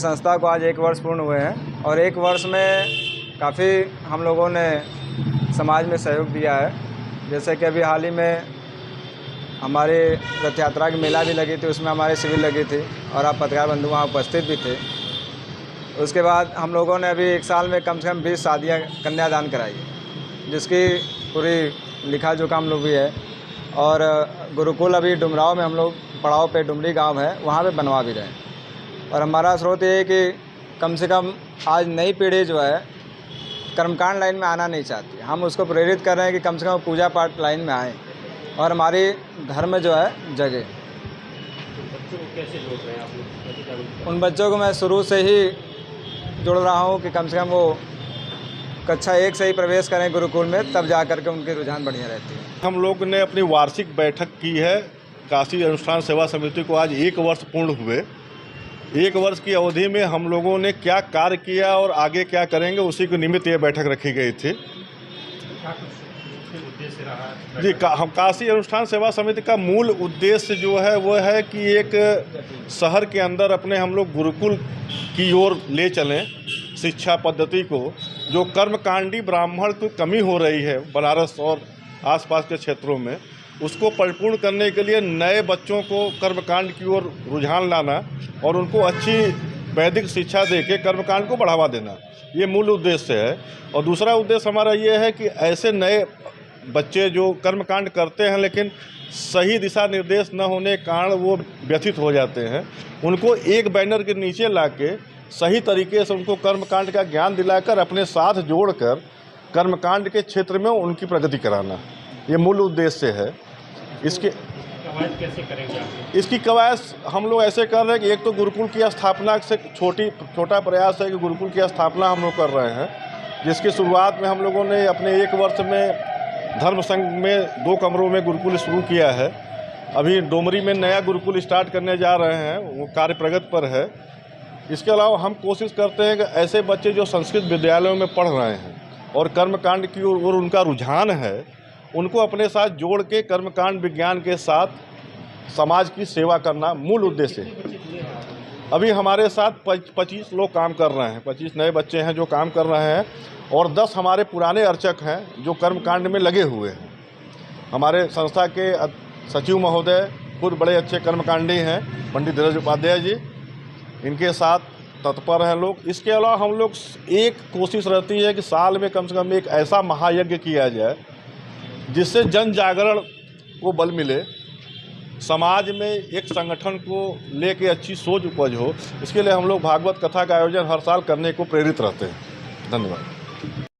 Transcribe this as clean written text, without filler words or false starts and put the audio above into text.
संस्था को आज 1 वर्ष पूर्ण हुए हैं और 1 वर्ष में काफ़ी हम लोगों ने समाज में सहयोग दिया है। जैसे कि अभी हाल ही में हमारे रथ यात्रा की मेला भी लगी थी, उसमें हमारे शिविर लगी थी और आप पत्रकार बंधु वहाँ उपस्थित भी थे। उसके बाद हम लोगों ने अभी 1 साल में कम से कम 20 शादियाँ कन्यादान कराई, जिसकी पूरी लिखा जोखा हम लोग भी है। और गुरुकुल अभी डुमराव में हम लोग पड़ाव पे डुमरी गाँव है, वहाँ पे बनवा भी रहे हैं। और हमारा स्रोत ये है कि कम से कम आज नई पीढ़ी जो है कर्मकांड लाइन में आना नहीं चाहती। हम उसको प्रेरित कर रहे हैं कि कम से कम पूजा पाठ लाइन में आएँ और हमारी धर्म जो है जगे। बच्चों को कैसे जोड़ रहे हैं आप लोग, कैसे जागरूक कर रहे हैं? उन बच्चों को मैं शुरू से ही जोड़ रहा हूँ कि कम से कम वो कक्षा 1 से ही प्रवेश करें गुरुकुल में, तब जा कर के उनकी रुझान बढ़िया रहती है। हम लोग ने अपनी वार्षिक बैठक की है। काशी अनुष्ठान सेवा समिति को आज 1 वर्ष पूर्ण हुए। 1 वर्ष की अवधि में हम लोगों ने क्या कार्य किया और आगे क्या करेंगे, उसी के निमित्त ये बैठक रखी गई थी। उद्देश्य रहा जी, हम काशी अनुष्ठान सेवा समिति का मूल उद्देश्य जो है वो है कि एक शहर के अंदर अपने हम लोग गुरुकुल की ओर ले चलें शिक्षा पद्धति को। जो कर्मकांडी ब्राह्मण की कमी हो रही है बनारस और आसपास के क्षेत्रों में, उसको परिपूर्ण करने के लिए नए बच्चों को कर्मकांड की ओर रुझान लाना और उनको अच्छी वैदिक शिक्षा देके कर्मकांड को बढ़ावा देना, ये मूल उद्देश्य है। और दूसरा उद्देश्य हमारा ये है कि ऐसे नए बच्चे जो कर्मकांड करते हैं लेकिन सही दिशा निर्देश न होने के कारण वो व्यथित हो जाते हैं, उनको एक बैनर के नीचे लाके सही तरीके से उनको कर्मकांड का ज्ञान दिलाकर अपने साथ जोड़कर कर्मकांड के क्षेत्र में उनकी प्रगति कराना, ये मूल उद्देश्य है। इसके कवायद कैसे करेंगे आप? इसकी कवायद हम लोग ऐसे कर रहे हैं कि एक तो गुरुकुल की स्थापना से छोटा प्रयास है कि गुरुकुल की स्थापना हम लोग कर रहे हैं, जिसकी शुरुआत में हम लोगों ने अपने 1 वर्ष में धर्म संघ में 2 कमरों में गुरुकुल शुरू किया है। अभी डोमरी में नया गुरुकुल स्टार्ट करने जा रहे हैं, वो कार्य प्रगति पर है। इसके अलावा हम कोशिश करते हैं कि ऐसे बच्चे जो संस्कृत विद्यालयों में पढ़ रहे हैं और कर्मकांड की ओर उनका रुझान है, उनको अपने साथ जोड़ के कर्मकांड विज्ञान के साथ समाज की सेवा करना मूल उद्देश्य है। अभी हमारे साथ 25 लोग काम कर रहे हैं, 25 नए बच्चे हैं जो काम कर रहे हैं और 10 हमारे पुराने अर्चक हैं जो कर्मकांड में लगे हुए हैं। हमारे संस्था के सचिव महोदय खुद बड़े अच्छे कर्मकांडी हैं, पंडित धीरज उपाध्याय जी, इनके साथ तत्पर हैं लोग। इसके अलावा हम लोग एक कोशिश रहती है कि साल में कम से कम एक ऐसा महायज्ञ किया जाए जिससे जन जागरण को बल मिले, समाज में एक संगठन को लेके अच्छी सोच उपज हो। इसके लिए हम लोग भागवत कथा का आयोजन हर साल करने को प्रेरित रहते हैं। धन्यवाद।